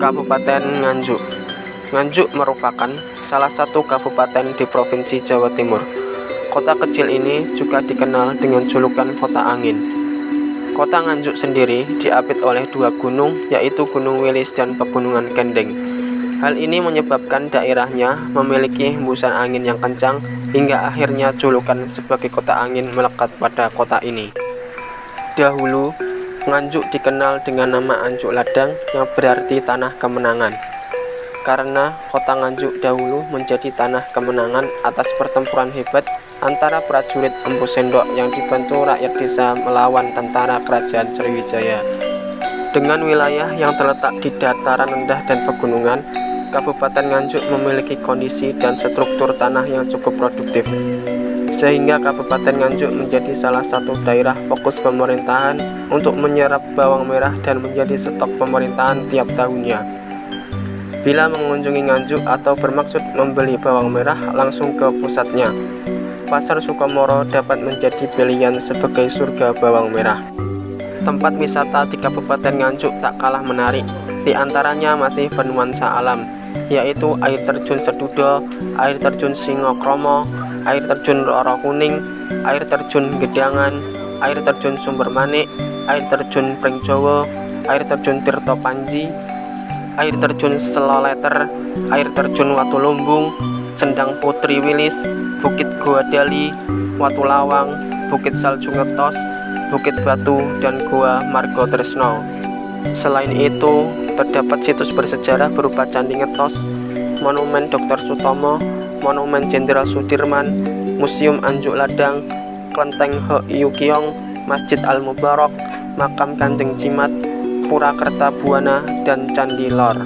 Kabupaten Nganjuk. Nganjuk merupakan salah satu kabupaten di Provinsi Jawa Timur. Kota kecil ini juga dikenal dengan julukan Kota Angin. Kota Nganjuk sendiri diapit oleh dua gunung, yaitu Gunung Wilis dan Pegunungan Kendeng. Hal ini menyebabkan daerahnya memiliki hembusan angin yang kencang hingga akhirnya julukan sebagai Kota Angin melekat pada kota ini. Dahulu, Nganjuk dikenal dengan nama Anjuk Ladang yang berarti tanah kemenangan. Karena kota Nganjuk dahulu menjadi tanah kemenangan atas pertempuran hebat antara prajurit Empu Sendok yang dibantu rakyat desa melawan tentara kerajaan Sriwijaya. Dengan wilayah yang terletak di dataran rendah dan pegunungan, Kabupaten Nganjuk memiliki kondisi dan struktur tanah yang cukup produktif, sehingga Kabupaten Nganjuk menjadi salah satu daerah fokus pemerintahan untuk menyerap bawang merah dan menjadi stok pemerintahan tiap tahunnya. Bila mengunjungi Nganjuk atau bermaksud membeli bawang merah langsung ke pusatnya, Pasar Sukomoro dapat menjadi pilihan sebagai surga bawang merah. Tempat wisata di Kabupaten Nganjuk tak kalah menarik, di antaranya masih bernuansa alam, yaitu air terjun Sedudo, air terjun Singokromo, air terjun Roro Kuning, air terjun Gedangan, air terjun Sumber Manik, air terjun Pringjowo, air terjun Tirto Panji, air terjun Seloleter, air terjun Watu Lumbung, Sendang Putri Wilis, Bukit Goa Dali, Watu Lawang, Bukit Salju Ngetos, Bukit Batu, dan Goa Margo Tresno. Selain itu, terdapat situs bersejarah berupa Candi Ngetos, Monumen Dr. Sutomo, Monumen Jenderal Sudirman, Museum Anjuk Ladang, Klenteng Heu Kiong, Masjid Al-Mubarok, Makam Kanjeng Jimat, Purakerta Buana, dan Candi Lor.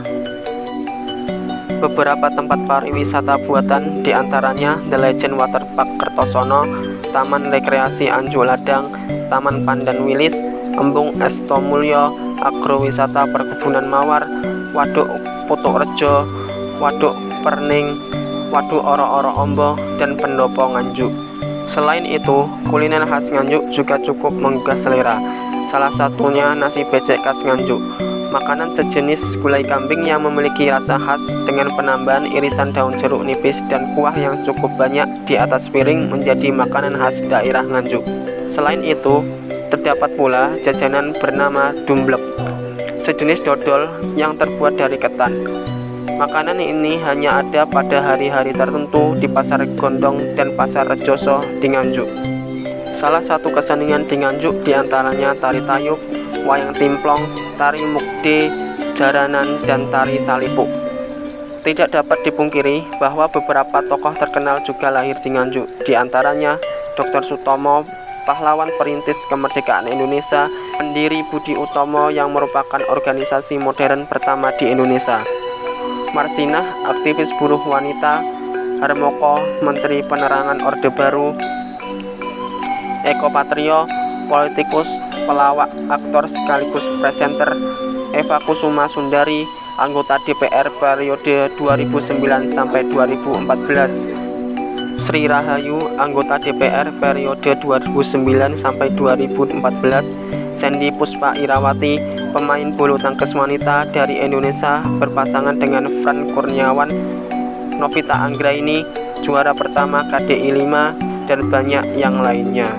Beberapa tempat pariwisata buatan diantaranya The Legend Waterpark Kertosono, Taman Rekreasi Anjuk Ladang, Taman Pandan Wilis, Embung Es Tomulyo, Agrowisata Perkebunan Mawar, Waduk Putuk Rejo, Waduk Perning, Waduk Oro-Oro Ombo, dan Pendopo Nganjuk. Selain itu, kuliner khas Nganjuk juga cukup menggugah selera. Salah satunya nasi becek khas Nganjuk, makanan sejenis gulai kambing yang memiliki rasa khas dengan penambahan irisan daun jeruk nipis dan kuah yang cukup banyak di atas piring menjadi makanan khas daerah Nganjuk. Selain itu, terdapat pula jajanan bernama dumblek, sejenis dodol yang terbuat dari ketan. Makanan ini hanya ada pada hari-hari tertentu di Pasar Gondong dan Pasar Rejoso di Nganjuk. Salah satu kesenian di Nganjuk diantaranya tari tayub, wayang timplong, tari mukde, jaranan, dan tari salipuk. Tidak dapat dipungkiri bahwa beberapa tokoh terkenal juga lahir di Nganjuk, diantaranya Dr. Sutomo, pahlawan perintis kemerdekaan Indonesia, pendiri Budi Utomo yang merupakan organisasi modern pertama di Indonesia, Marsinah, aktivis buruh wanita, Harmoko, Menteri Penerangan Orde Baru, Eko Patrio, politikus, pelawak, aktor sekaligus presenter, Eva Kusuma Sundari, anggota DPR periode 2009 sampai 2014, Sri Rahayu, anggota DPR periode 2009 sampai 2014, Sandy Puspa Irawati, pemain bulu tangkis wanita dari Indonesia berpasangan dengan Fran Kurniawan, Novita Anggraini, juara pertama KDI 5, dan banyak yang lainnya.